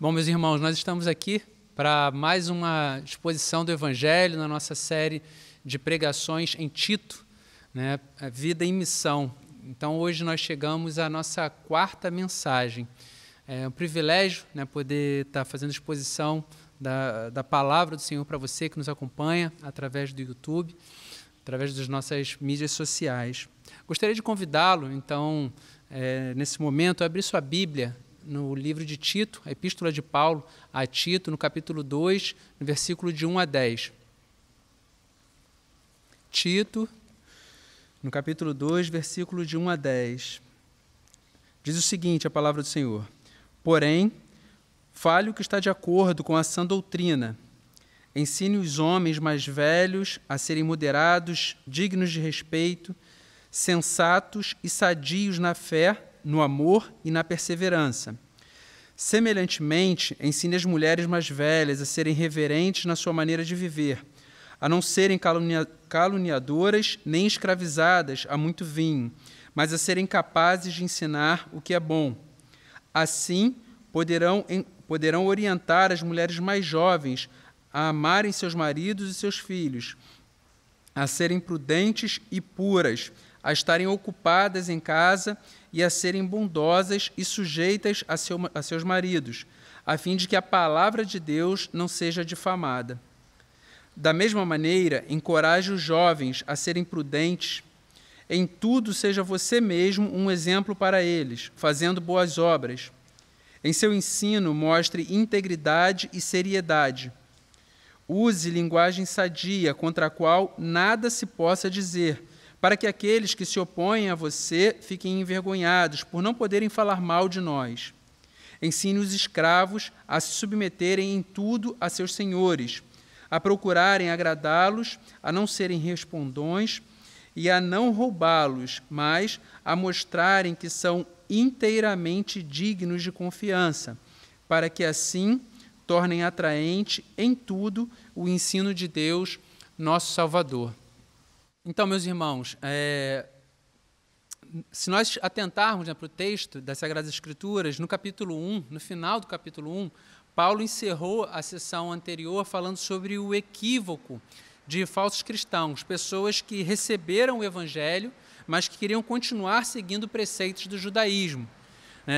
Bom, meus irmãos, nós estamos aqui para mais uma exposição do Evangelho na nossa série de pregações em Tito, né? A vida em missão. Então, hoje nós chegamos à nossa quarta mensagem. É um privilégio, né, poder estar fazendo exposição da palavra do Senhor para você que nos acompanha através do YouTube, através das nossas mídias sociais. Gostaria de convidá-lo, então, nesse momento, a abrir sua Bíblia no livro de Tito, a Epístola de Paulo a Tito, no capítulo 2, no versículo de 1 a 10. Tito, no capítulo 2, versículo de 1 a 10. Diz o seguinte, a palavra do Senhor: Porém, fale o que está de acordo com a sã doutrina. Ensine os homens mais velhos a serem moderados, dignos de respeito, sensatos e sadios na fé, no amor e na perseverança. Semelhantemente, ensine as mulheres mais velhas a serem reverentes na sua maneira de viver, a não serem caluniadoras nem escravizadas a muito vinho, mas a serem capazes de ensinar o que é bom. Assim, poderão orientar as mulheres mais jovens a amarem seus maridos e seus filhos, a serem prudentes e puras, a estarem ocupadas em casa e a serem bondosas e sujeitas a seus maridos, a fim de que a palavra de Deus não seja difamada. Da mesma maneira, encoraje os jovens a serem prudentes. Em tudo, seja você mesmo um exemplo para eles, fazendo boas obras. Em seu ensino, mostre integridade e seriedade. Use linguagem sadia, contra a qual nada se possa dizer, para que aqueles que se opõem a você fiquem envergonhados por não poderem falar mal de nós. Ensine os escravos a se submeterem em tudo a seus senhores, a procurarem agradá-los, a não serem respondões e a não roubá-los, mas a mostrarem que são inteiramente dignos de confiança, para que assim tornem atraente em tudo o ensino de Deus, nosso Salvador. Então, meus irmãos, se nós atentarmos, né, para o texto das Sagradas Escrituras, no capítulo 1, no final do capítulo 1, Paulo encerrou a sessão anterior falando sobre o equívoco de falsos cristãos, pessoas que receberam o Evangelho, mas que queriam continuar seguindo preceitos do judaísmo.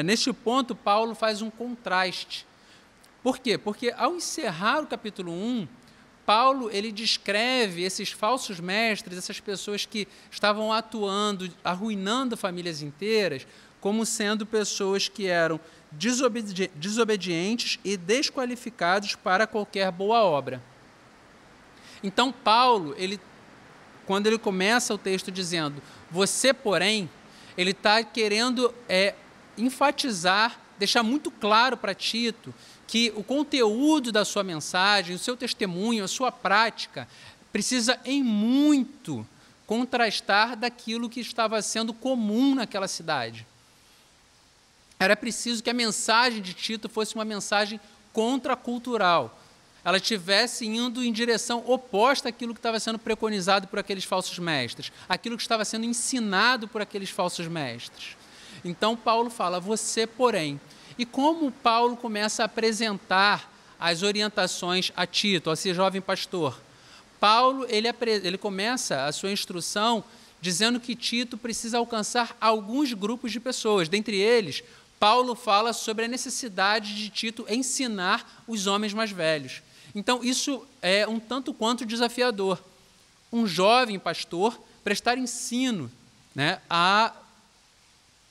Neste ponto, Paulo faz um contraste. Por quê? Porque ao encerrar o capítulo 1, Paulo ele descreve esses falsos mestres, essas pessoas que estavam atuando, arruinando famílias inteiras, como sendo pessoas que eram desobedientes e desqualificados para qualquer boa obra. Então, Paulo, quando ele começa o texto dizendo, você, porém, ele está querendo enfatizar, deixar muito claro para Tito, que o conteúdo da sua mensagem, o seu testemunho, a sua prática, precisa em muito contrastar daquilo que estava sendo comum naquela cidade. Era preciso que a mensagem de Tito fosse uma mensagem contracultural. Ela estivesse indo em direção oposta àquilo que estava sendo preconizado por aqueles falsos mestres, aquilo que estava sendo ensinado por aqueles falsos mestres. Então, Paulo fala, você, porém. E como Paulo começa a apresentar as orientações a Tito, a esse jovem pastor? Paulo ele começa a sua instrução dizendo que Tito precisa alcançar alguns grupos de pessoas. Dentre eles, Paulo fala sobre a necessidade de Tito ensinar os homens mais velhos. Então, isso é um tanto quanto desafiador. Um jovem pastor prestar ensino, né, a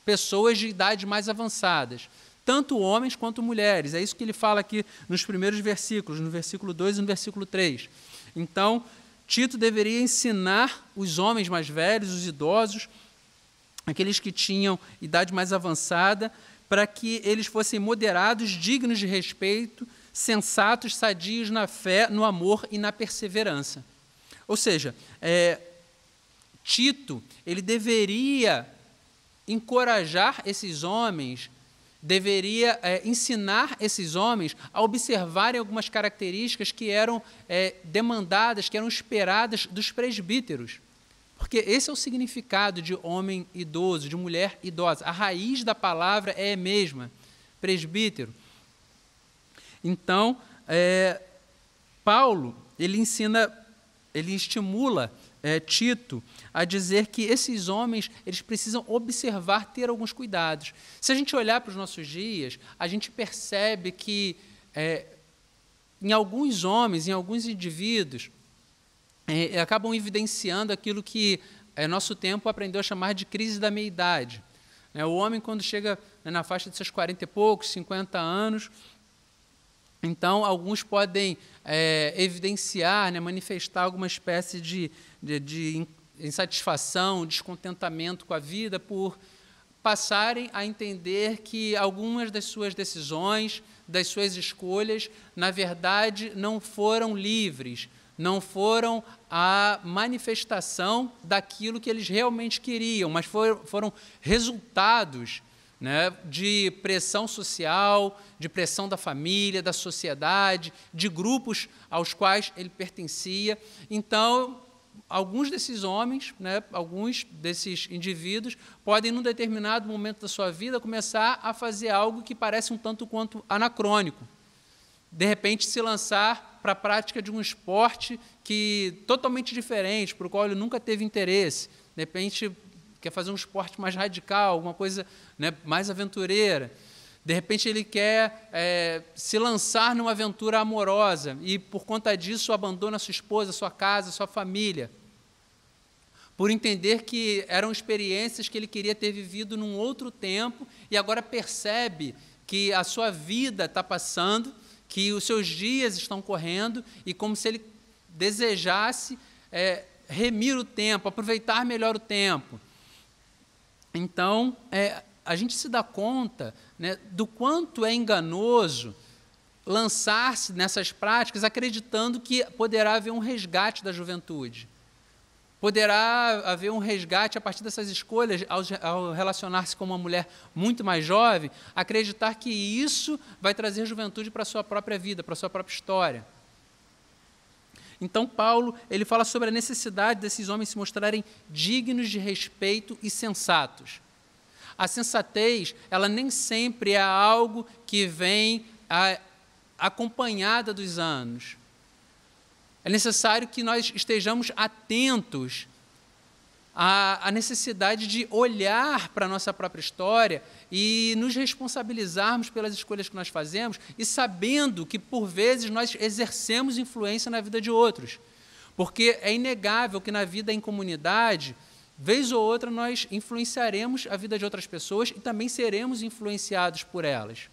pessoas de idades mais avançadas, tanto homens quanto mulheres. É isso que ele fala aqui nos primeiros versículos, no versículo 2 e no versículo 3. Então, Tito deveria ensinar os homens mais velhos, os idosos, aqueles que tinham idade mais avançada, para que eles fossem moderados, dignos de respeito, sensatos, sadios na fé, no amor e na perseverança. Ou seja, Tito, ele deveria encorajar esses homens, deveria ensinar esses homens a observarem algumas características que eram demandadas, que eram esperadas dos presbíteros. Porque esse é o significado de homem idoso, de mulher idosa. A raiz da palavra é a mesma, presbítero. Então, Paulo, ele estimula Tito a dizer que esses homens, eles precisam observar, ter alguns cuidados. Se a gente olhar para os nossos dias, a gente percebe que em alguns homens, em alguns indivíduos, acabam evidenciando aquilo que nosso tempo aprendeu a chamar de crise da meia-idade. O homem, quando chega na faixa de seus 40 e poucos, 50 anos, então, alguns podem evidenciar, manifestar alguma espécie de insatisfação, descontentamento com a vida, por passarem a entender que algumas das suas decisões, das suas escolhas, na verdade, não foram livres, não foram a manifestação daquilo que eles realmente queriam, mas foram resultados de pressão social, de pressão da família, da sociedade, de grupos aos quais ele pertencia. Então, alguns desses homens, alguns desses indivíduos, podem, num determinado momento da sua vida, começar a fazer algo que parece um tanto quanto anacrônico. De repente, se lançar para a prática de um esporte totalmente diferente, para o qual ele nunca teve interesse. De repente, quer fazer um esporte mais radical, alguma coisa mais aventureira. De repente, ele quer se lançar numa aventura amorosa e, por conta disso, abandona sua esposa, sua casa, sua família, por entender que eram experiências que ele queria ter vivido num outro tempo e agora percebe que a sua vida está passando, que os seus dias estão correndo e como se ele desejasse remir o tempo, aproveitar melhor o tempo. Então, a gente se dá conta do quanto é enganoso lançar-se nessas práticas acreditando que poderá haver um resgate da juventude. Poderá haver um resgate a partir dessas escolhas, ao relacionar-se com uma mulher muito mais jovem, acreditar que isso vai trazer juventude para a sua própria vida, para a sua própria história. Então, Paulo, ele fala sobre a necessidade desses homens se mostrarem dignos de respeito e sensatos. A sensatez, ela nem sempre é algo que vem acompanhada dos anos. É necessário que nós estejamos atentos à necessidade de olhar para a nossa própria história e nos responsabilizarmos pelas escolhas que nós fazemos e sabendo que, por vezes, nós exercemos influência na vida de outros. Porque é inegável que na vida em comunidade, vez ou outra, nós influenciaremos a vida de outras pessoas e também seremos influenciados por elas.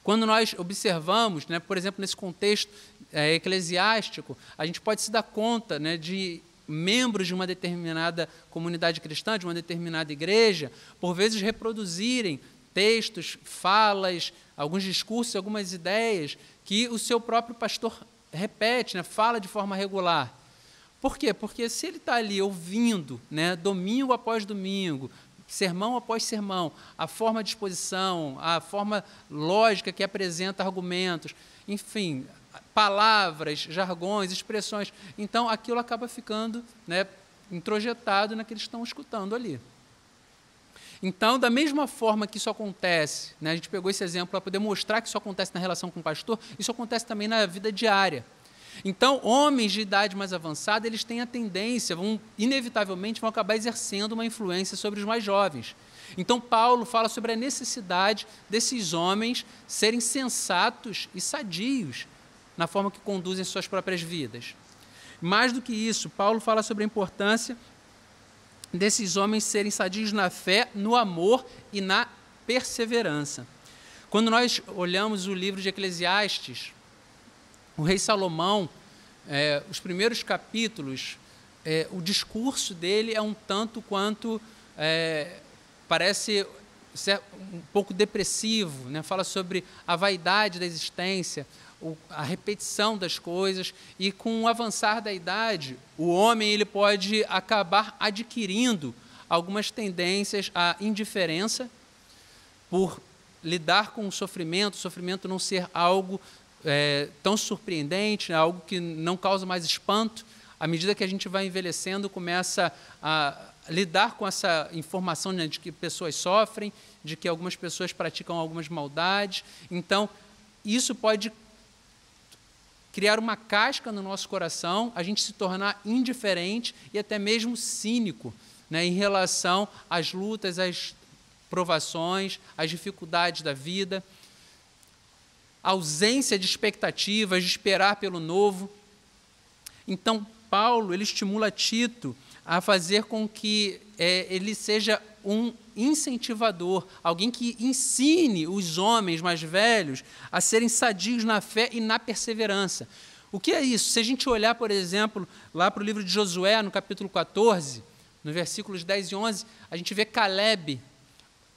Quando nós observamos, por exemplo, nesse contexto eclesiástico, a gente pode se dar conta de membros de uma determinada comunidade cristã, de uma determinada igreja, por vezes reproduzirem textos, falas, alguns discursos, algumas ideias que o seu próprio pastor repete, fala de forma regular. Por quê? Porque se ele está ali ouvindo, domingo após domingo, sermão após sermão, a forma de exposição, a forma lógica que apresenta argumentos, enfim, palavras, jargões, expressões, então aquilo acaba ficando introjetado naquilo que eles estão escutando ali. Então, da mesma forma que isso acontece, a gente pegou esse exemplo para poder mostrar que isso acontece na relação com o pastor, isso acontece também na vida diária. Então, homens de idade mais avançada, eles têm a tendência, inevitavelmente vão acabar exercendo uma influência sobre os mais jovens. Então, Paulo fala sobre a necessidade desses homens serem sensatos e sadios na forma que conduzem suas próprias vidas. Mais do que isso, Paulo fala sobre a importância desses homens serem sadios na fé, no amor e na perseverança. Quando nós olhamos o livro de Eclesiastes, o rei Salomão, os primeiros capítulos, o discurso dele é um tanto quanto, parece ser um pouco depressivo, fala sobre a vaidade da existência, a repetição das coisas, e com o avançar da idade, o homem ele pode acabar adquirindo algumas tendências à indiferença, por lidar com o sofrimento não ser algo tão surpreendente, algo que não causa mais espanto. À medida que a gente vai envelhecendo, começa a lidar com essa informação de que pessoas sofrem, de que algumas pessoas praticam algumas maldades. Então, isso pode criar uma casca no nosso coração, a gente se tornar indiferente e até mesmo cínico, né, em relação às lutas, às provações, às dificuldades da vida, a ausência de expectativas, de esperar pelo novo. Então, Paulo, ele estimula Tito a fazer com que ele seja um incentivador, alguém que ensine os homens mais velhos a serem sadios na fé e na perseverança. O que é isso? Se a gente olhar, por exemplo, lá para o livro de Josué, no capítulo 14, no versículos 10 e 11, a gente vê Caleb,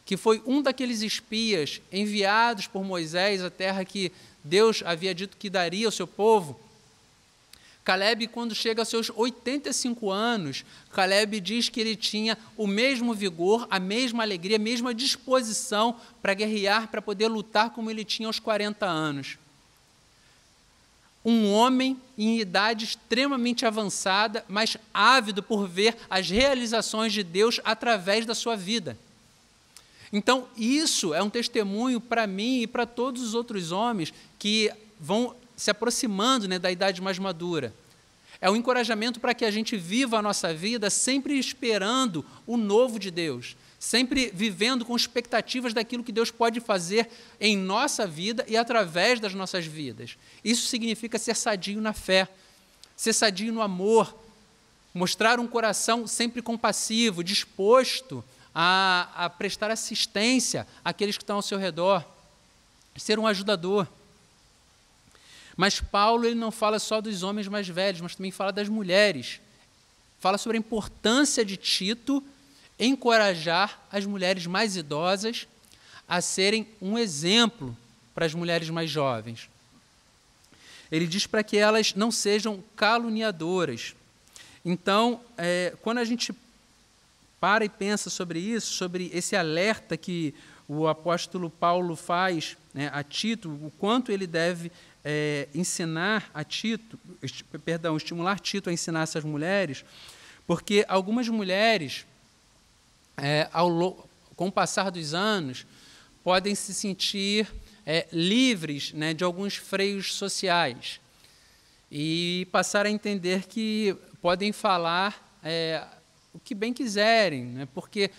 que foi um daqueles espias enviados por Moisés à terra que Deus havia dito que daria ao seu povo. Caleb, quando chega aos seus 85 anos, Caleb diz que ele tinha o mesmo vigor, a mesma alegria, a mesma disposição para guerrear, para poder lutar como ele tinha aos 40 anos. Um homem em idade extremamente avançada, mas ávido por ver as realizações de Deus através da sua vida. Então, isso é um testemunho para mim e para todos os outros homens que vão se aproximando, né, da idade mais madura. É um encorajamento para que a gente viva a nossa vida sempre esperando o novo de Deus, sempre vivendo com expectativas daquilo que Deus pode fazer em nossa vida e através das nossas vidas. Isso significa ser sadio na fé, ser sadio no amor, mostrar um coração sempre compassivo, disposto a prestar assistência àqueles que estão ao seu redor, ser um ajudador. Mas Paulo, ele não fala só dos homens mais velhos, mas também fala das mulheres. Fala sobre a importância de Tito encorajar as mulheres mais idosas a serem um exemplo para as mulheres mais jovens. Ele diz para que elas não sejam caluniadoras. Então, quando a gente para e pensa sobre isso, sobre esse alerta que o apóstolo Paulo faz, né, a Tito, o quanto ele deve estimular Tito a ensinar essas mulheres, porque algumas mulheres, com o passar dos anos, podem se sentir livres, né, de alguns freios sociais e passar a entender que podem falar o que bem quiserem, né, porque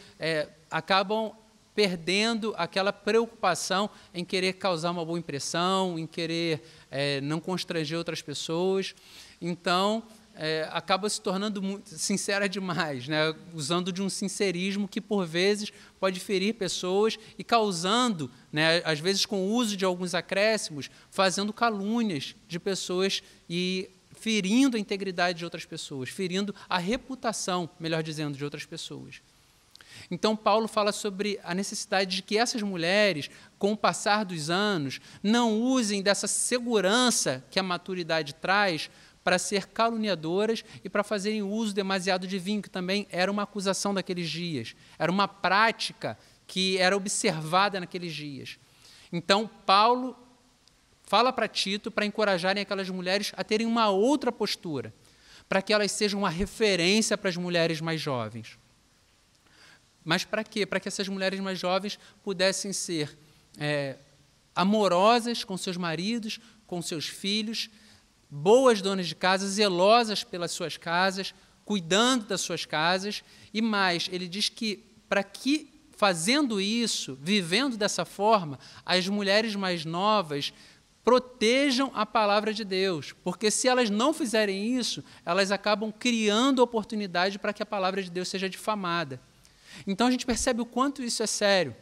acabam perdendo aquela preocupação em querer causar uma boa impressão, em querer não constranger outras pessoas. Então, acaba se tornando muito sincera demais, né? Usando de um sincerismo que, por vezes, pode ferir pessoas e causando, né, às vezes com o uso de alguns acréscimos, fazendo calúnias de pessoas e ferindo a integridade de outras pessoas, ferindo a reputação, melhor dizendo, de outras pessoas. Então, Paulo fala sobre a necessidade de que essas mulheres, com o passar dos anos, não usem dessa segurança que a maturidade traz para ser caluniadoras e para fazerem uso demasiado de vinho, que também era uma acusação daqueles dias, era uma prática que era observada naqueles dias. Então, Paulo fala para Tito para encorajarem aquelas mulheres a terem uma outra postura, para que elas sejam uma referência para as mulheres mais jovens. Mas para quê? Para que essas mulheres mais jovens pudessem ser amorosas com seus maridos, com seus filhos, boas donas de casa, zelosas pelas suas casas, cuidando das suas casas. E mais, ele diz que para que, fazendo isso, vivendo dessa forma, as mulheres mais novas protejam a palavra de Deus, porque se elas não fizerem isso, elas acabam criando oportunidade para que a palavra de Deus seja difamada. Então, a gente percebe o quanto isso é sério.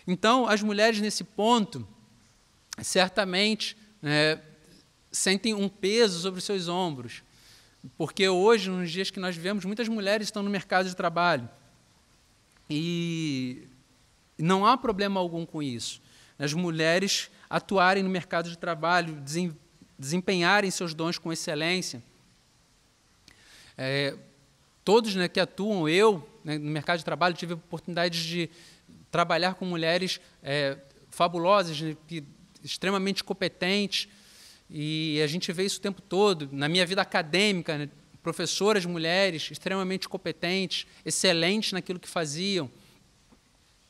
Então, as mulheres, nesse ponto, certamente sentem um peso sobre os seus ombros, porque hoje, nos dias que nós vivemos, muitas mulheres estão no mercado de trabalho e não há problema algum com isso. As mulheres atuarem no mercado de trabalho, desempenharem seus dons com excelência. Todos, né, que atuam, no mercado de trabalho, tive a oportunidade de trabalhar com mulheres fabulosas, né, extremamente competentes, e a gente vê isso o tempo todo. Na minha vida acadêmica, né, professoras mulheres extremamente competentes, excelentes naquilo que faziam.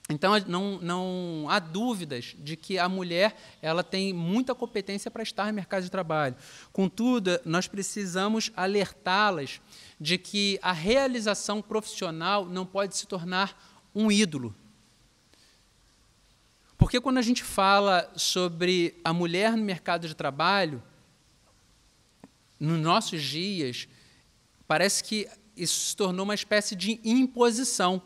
Então, não há dúvidas de que a mulher ela tem muita competência para estar no mercado de trabalho. Contudo, nós precisamos alertá-las de que a realização profissional não pode se tornar um ídolo. Porque quando a gente fala sobre a mulher no mercado de trabalho, nos nossos dias, parece que isso se tornou uma espécie de imposição.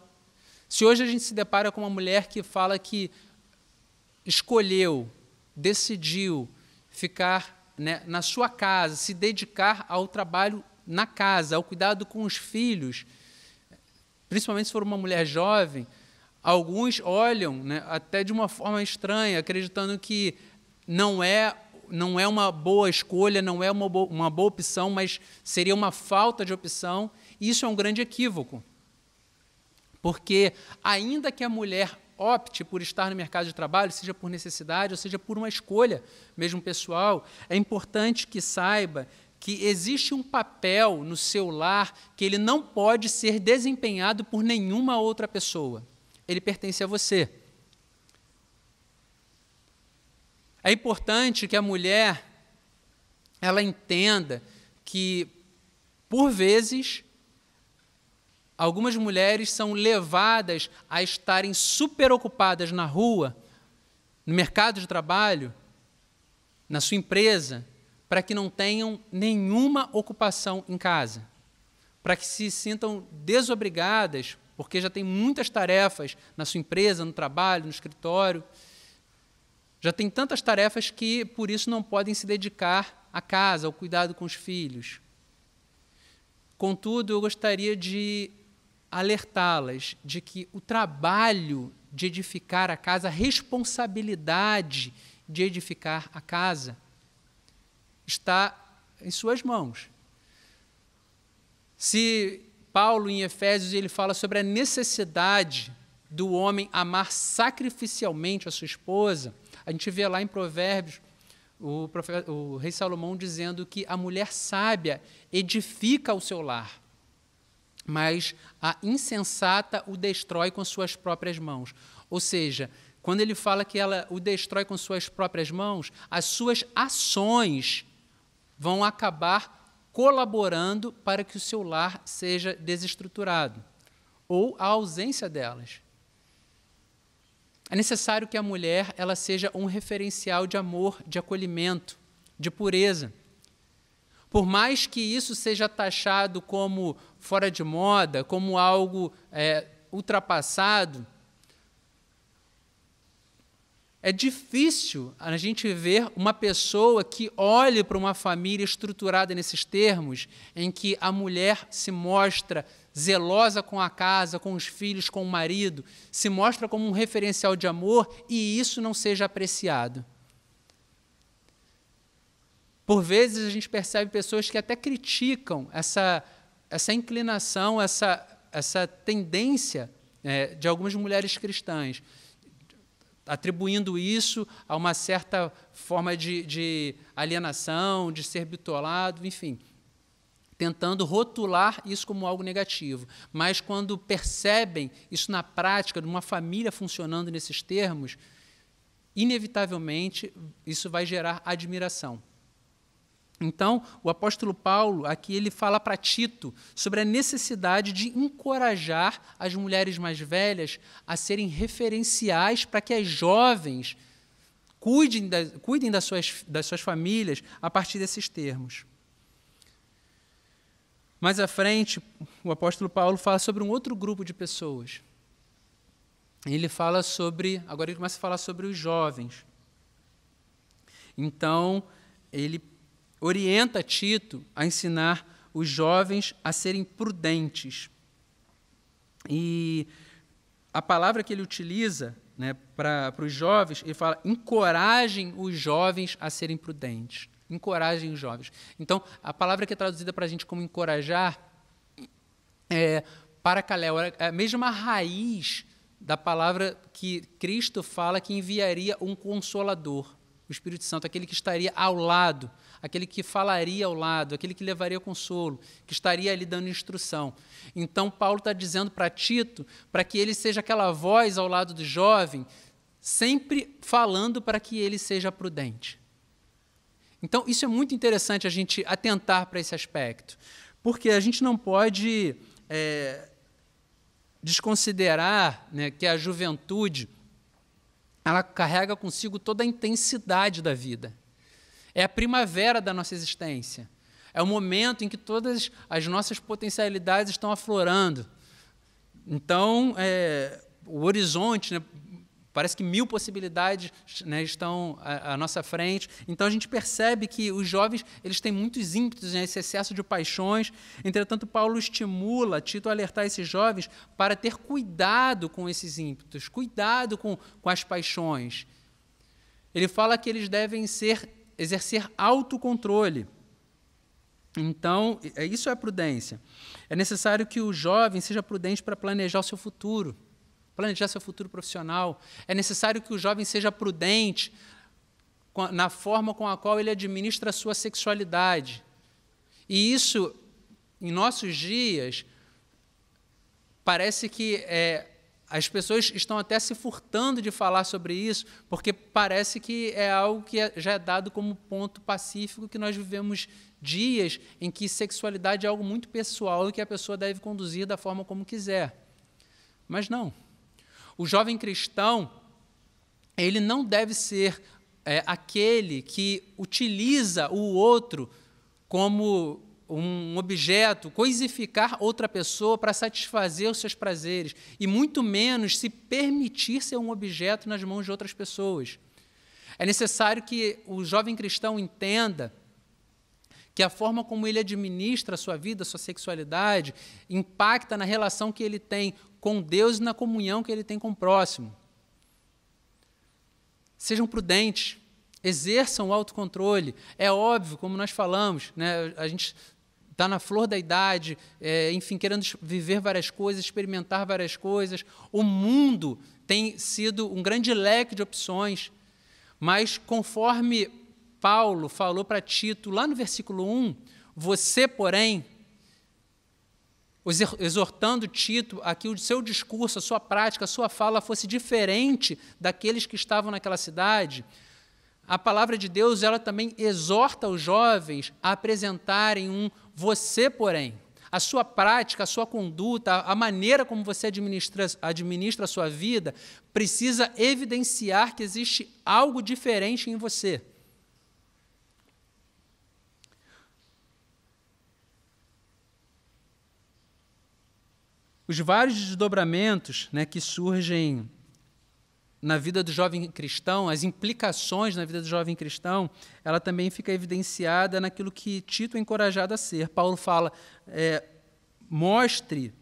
Se hoje a gente se depara com uma mulher que fala que escolheu, decidiu ficar, né, na sua casa, se dedicar ao trabalho na casa, ao cuidado com os filhos, principalmente se for uma mulher jovem, alguns olham, né, até de uma forma estranha, acreditando que não é uma boa escolha, não é uma boa opção, mas seria uma falta de opção, e isso é um grande equívoco. Porque, ainda que a mulher opte por estar no mercado de trabalho, seja por necessidade ou seja por uma escolha mesmo pessoal, é importante que saiba que existe um papel no seu lar que ele não pode ser desempenhado por nenhuma outra pessoa. Ele pertence a você. É importante que a mulher ela entenda que, por vezes, algumas mulheres são levadas a estarem super ocupadas na rua, no mercado de trabalho, na sua empresa, para que não tenham nenhuma ocupação em casa, para que se sintam desobrigadas, porque já tem muitas tarefas na sua empresa, no trabalho, no escritório, já tem tantas tarefas que, por isso, não podem se dedicar à casa, ao cuidado com os filhos. Contudo, eu gostaria de alertá-las de que o trabalho de edificar a casa, a responsabilidade de edificar a casa, está em suas mãos. Se Paulo, em Efésios, ele fala sobre a necessidade do homem amar sacrificialmente a sua esposa, a gente vê lá em Provérbios o rei Salomão dizendo que a mulher sábia edifica o seu lar, mas a insensata o destrói com suas próprias mãos. Ou seja, quando ele fala que ela o destrói com suas próprias mãos, as suas ações vão acabar colaborando para que o seu lar seja desestruturado, ou a ausência delas. É necessário que a mulher ela seja um referencial de amor, de acolhimento, de pureza. Por mais que isso seja taxado como fora de moda, como algo ultrapassado, é difícil a gente ver uma pessoa que olhe para uma família estruturada nesses termos, em que a mulher se mostra zelosa com a casa, com os filhos, com o marido, se mostra como um referencial de amor e isso não seja apreciado. Por vezes a gente percebe pessoas que até criticam essa inclinação, essa tendência de algumas mulheres cristãs, atribuindo isso a uma certa forma de alienação, de ser bitolado, enfim, tentando rotular isso como algo negativo. Mas quando percebem isso na prática, de uma família funcionando nesses termos, inevitavelmente isso vai gerar admiração. Então, o apóstolo Paulo, aqui ele fala para Tito sobre a necessidade de encorajar as mulheres mais velhas a serem referenciais para que as jovens cuidem das suas famílias a partir desses termos. Mais à frente, o apóstolo Paulo fala sobre um outro grupo de pessoas. Agora ele começa a falar sobre os jovens. Então, ele orienta Tito a ensinar os jovens a serem prudentes. E a palavra que ele utiliza, né, para os jovens, ele fala: encorajem os jovens a serem prudentes. Encorajem os jovens. Então, a palavra que é traduzida para a gente como encorajar é paracaléu, é a mesma raiz da palavra que Cristo fala que enviaria um consolador, o Espírito Santo, aquele que estaria ao lado, aquele que falaria ao lado, aquele que levaria consolo, que estaria ali dando instrução. Então, Paulo está dizendo para Tito, para que ele seja aquela voz ao lado do jovem, sempre falando para que ele seja prudente. Então, isso é muito interessante a gente atentar para esse aspecto, porque a gente não pode desconsiderar, né, que a juventude ela carrega consigo toda a intensidade da vida. É a primavera da nossa existência. É o momento em que todas as nossas potencialidades estão aflorando. Então, o horizonte, né, parece que 1000 possibilidades, né, estão à nossa frente. Então, a gente percebe que os jovens eles têm muitos ímpetos, né, esse excesso de paixões. Entretanto, Paulo estimula Tito a alertar esses jovens para ter cuidado com esses ímpetos, cuidado com as paixões. Ele fala que eles devem exercer autocontrole. Então, isso é prudência. É necessário que o jovem seja prudente para planejar o seu futuro, planejar seu futuro profissional. É necessário que o jovem seja prudente na forma com a qual ele administra a sua sexualidade. E isso, em nossos dias, parece que as pessoas estão até se furtando de falar sobre isso, porque parece que é algo que já é dado como ponto pacífico, que nós vivemos dias em que sexualidade é algo muito pessoal e que a pessoa deve conduzir da forma como quiser. Mas não. O jovem cristão, ele não deve ser aquele que utiliza o outro como um objeto, coisificar outra pessoa para satisfazer os seus prazeres, e muito menos se permitir ser um objeto nas mãos de outras pessoas. É necessário que o jovem cristão entenda que a forma como ele administra a sua vida, a sua sexualidade, impacta na relação que ele tem com Deus e na comunhão que ele tem com o próximo. Sejam prudentes, exerçam o autocontrole. É óbvio, como nós falamos, né, a gente está na flor da idade, enfim, querendo viver várias coisas, experimentar várias coisas. O mundo tem sido um grande leque de opções, mas conforme Paulo falou para Tito, lá no versículo 1, você, porém, exortando Tito a que o seu discurso, a sua prática, a sua fala fosse diferente daqueles que estavam naquela cidade, a palavra de Deus ela também exorta os jovens a apresentarem um você, porém. A sua prática, a sua conduta, a maneira como você administra a sua vida, precisa evidenciar que existe algo diferente em você. Os vários desdobramentos, né, que surgem na vida do jovem cristão, as implicações na vida do jovem cristão, ela também fica evidenciada naquilo que Tito é encorajado a ser. Paulo fala, mostre,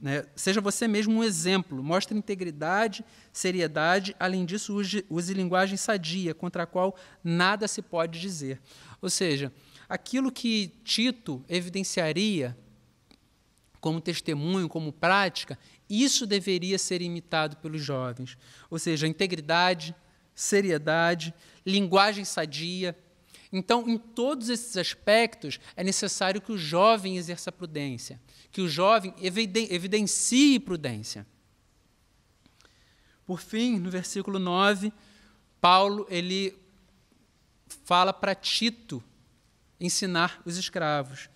né, seja você mesmo um exemplo, mostre integridade, seriedade, além disso use linguagem sadia, contra a qual nada se pode dizer. Ou seja, aquilo que Tito evidenciaria como testemunho, como prática, isso deveria ser imitado pelos jovens. Ou seja, integridade, seriedade, linguagem sadia. Então, em todos esses aspectos, é necessário que o jovem exerça prudência, que o jovem evidencie prudência. Por fim, no versículo 9, Paulo ele fala para Tito ensinar os escravos.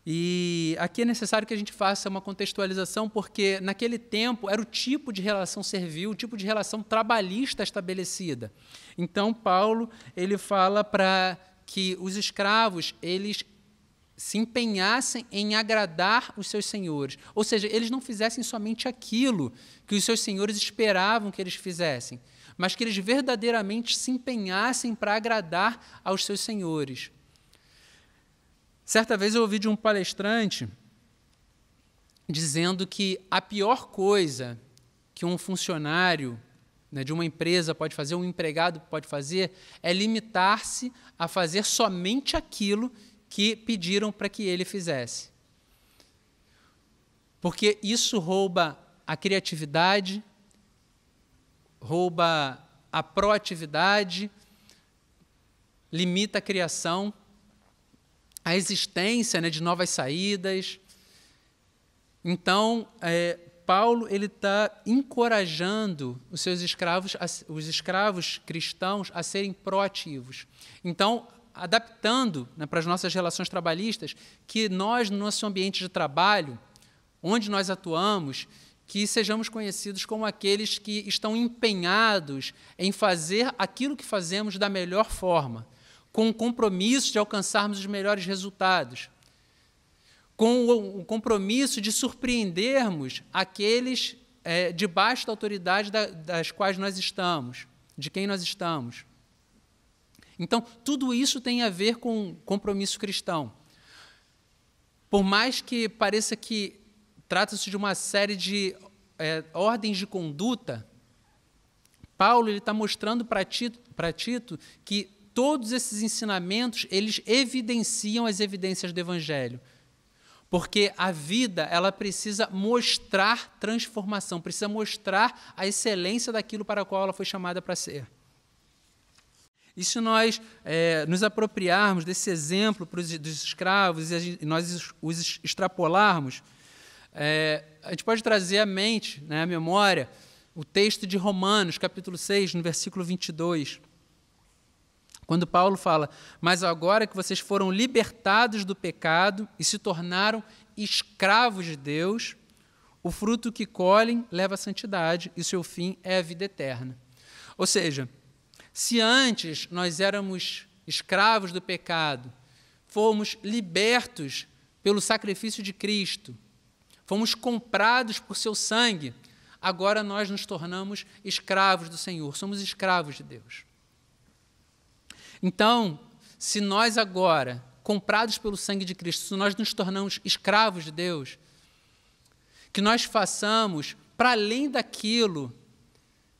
E aqui é necessário que a gente faça uma contextualização, porque naquele tempo era o tipo de relação servil, o tipo de relação trabalhista estabelecida. Então, Paulo ele fala para que os escravos eles se empenhassem em agradar os seus senhores. Ou seja, eles não fizessem somente aquilo que os seus senhores esperavam que eles fizessem, mas que eles verdadeiramente se empenhassem para agradar aos seus senhores. Certa vez eu ouvi de um palestrante dizendo que a pior coisa que um funcionário, né, de uma empresa pode fazer, um empregado pode fazer, é limitar-se a fazer somente aquilo que pediram para que ele fizesse. Porque isso rouba a criatividade, rouba a proatividade, limita a criação, a existência, né, de novas saídas. Então, Paulo está encorajando os seus escravos, os escravos cristãos, a serem proativos. Então, adaptando, né, para as nossas relações trabalhistas, que nós, no nosso ambiente de trabalho, onde nós atuamos, que sejamos conhecidos como aqueles que estão empenhados em fazer aquilo que fazemos da melhor forma, com o compromisso de alcançarmos os melhores resultados, com o compromisso de surpreendermos aqueles debaixo da autoridade das quais nós estamos, de quem nós estamos. Então, tudo isso tem a ver com compromisso cristão. Por mais que pareça que trata-se de uma série de ordens de conduta, Paulo está mostrando para Tito que todos esses ensinamentos, eles evidenciam as evidências do Evangelho. Porque a vida, ela precisa mostrar transformação, precisa mostrar a excelência daquilo para o qual ela foi chamada para ser. E se nós nos apropriarmos desse exemplo dos escravos e nós os extrapolarmos, a gente pode trazer à mente, né, à memória, o texto de Romanos, capítulo 6, no versículo 22, quando Paulo fala: mas agora que vocês foram libertados do pecado e se tornaram escravos de Deus, o fruto que colhem leva à santidade e seu fim é a vida eterna. Ou seja, se antes nós éramos escravos do pecado, fomos libertos pelo sacrifício de Cristo, fomos comprados por seu sangue, agora nós nos tornamos escravos do Senhor, somos escravos de Deus. Então, se nós agora, comprados pelo sangue de Cristo, se nós nos tornamos escravos de Deus, que nós façamos para além daquilo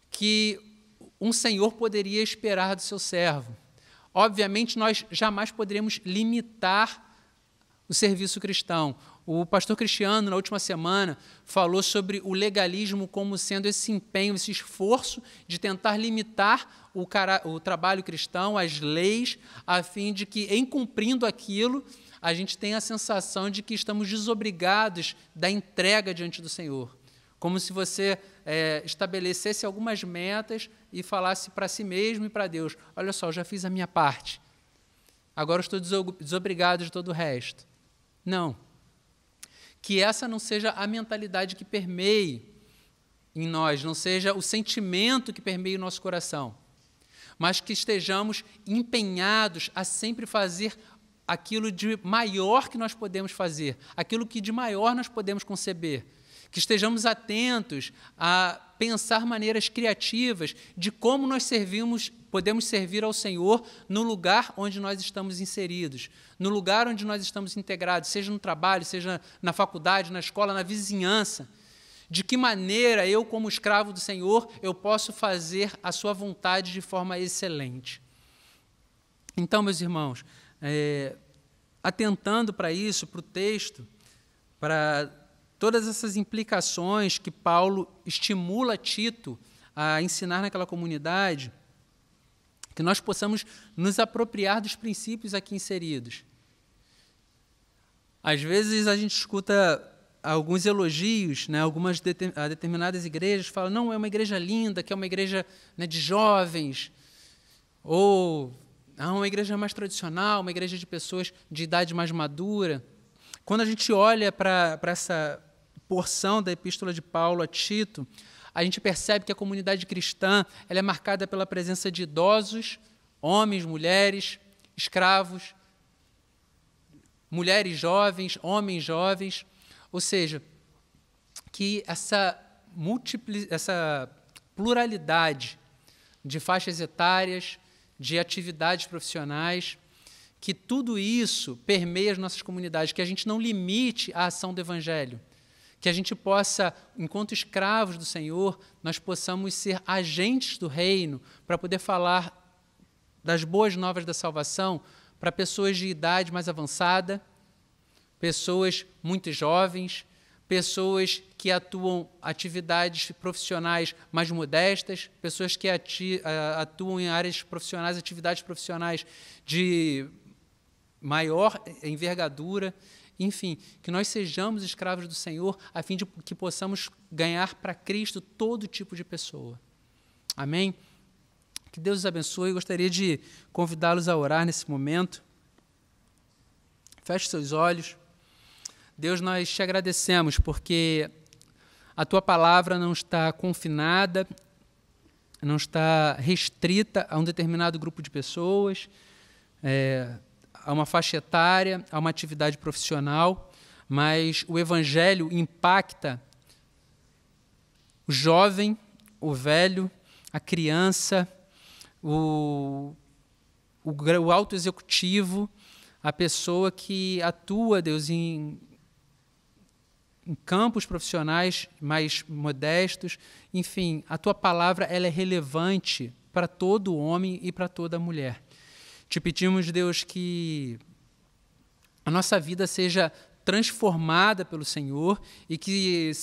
que um senhor poderia esperar do seu servo. Obviamente, nós jamais poderemos limitar o serviço cristão. O pastor Cristiano, na última semana, falou sobre o legalismo como sendo esse empenho, esse esforço de tentar limitar o trabalho cristão, as leis, a fim de que, em cumprindo aquilo, a gente tenha a sensação de que estamos desobrigados da entrega diante do Senhor. Como se você estabelecesse algumas metas e falasse para si mesmo e para Deus: olha só, eu já fiz a minha parte, agora eu estou desobrigado de todo o resto. Não. Que essa não seja a mentalidade que permeie em nós, não seja o sentimento que permeie o nosso coração, mas que estejamos empenhados a sempre fazer aquilo de maior que nós podemos fazer, aquilo que de maior nós podemos conceber, que estejamos atentos a pensar maneiras criativas de como nós podemos servir ao Senhor no lugar onde nós estamos inseridos, no lugar onde nós estamos integrados, seja no trabalho, seja na faculdade, na escola, na vizinhança. De que maneira eu, como escravo do Senhor, eu posso fazer a sua vontade de forma excelente. Então, meus irmãos, atentando para isso, para o texto, para todas essas implicações que Paulo estimula Tito a ensinar naquela comunidade, que nós possamos nos apropriar dos princípios aqui inseridos. Às vezes a gente escuta alguns elogios, né, a determinadas igrejas falam: não, é uma igreja linda, que é uma igreja, né, de jovens, ou uma igreja mais tradicional, uma igreja de pessoas de idade mais madura. Quando a gente olha para essa porção da epístola de Paulo a Tito, a gente percebe que a comunidade cristã ela é marcada pela presença de idosos, homens, mulheres, escravos, mulheres jovens, homens jovens, ou seja, que essa pluralidade de faixas etárias, de atividades profissionais, que tudo isso permeia as nossas comunidades, que a gente não limite a ação do Evangelho, que a gente possa, enquanto escravos do Senhor, nós possamos ser agentes do reino para poder falar das boas novas da salvação para pessoas de idade mais avançada, pessoas muito jovens, pessoas que atuam atividades profissionais mais modestas, pessoas que atuam em áreas profissionais, atividades profissionais de maior envergadura, enfim, que nós sejamos escravos do Senhor, a fim de que possamos ganhar para Cristo todo tipo de pessoa. Amém? Que Deus os abençoe. Eu gostaria de convidá-los a orar nesse momento. Feche seus olhos. Deus, nós te agradecemos porque a Tua palavra não está confinada, não está restrita a um determinado grupo de pessoas, a uma faixa etária, a uma atividade profissional, mas o Evangelho impacta o jovem, o velho, a criança, o alto executivo, a pessoa que atua, Deus, em campos profissionais mais modestos. Enfim, a Tua palavra ela é relevante para todo homem e para toda mulher. Te pedimos, Deus, que a nossa vida seja transformada pelo Senhor e que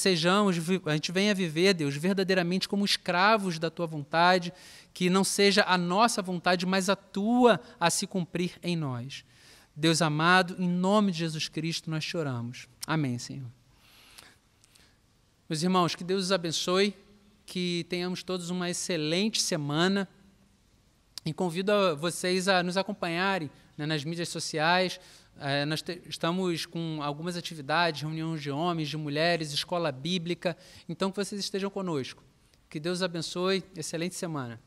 a gente venha viver, Deus, verdadeiramente como escravos da Tua vontade, que não seja a nossa vontade, mas a Tua a se cumprir em nós. Deus amado, em nome de Jesus Cristo nós te oramos. Amém, Senhor. Meus irmãos, que Deus os abençoe, que tenhamos todos uma excelente semana. E convido vocês a nos acompanharem, né, nas mídias sociais. Nós estamos com algumas atividades, reuniões de homens, de mulheres, escola bíblica. Então, que vocês estejam conosco. Que Deus os abençoe. Excelente semana.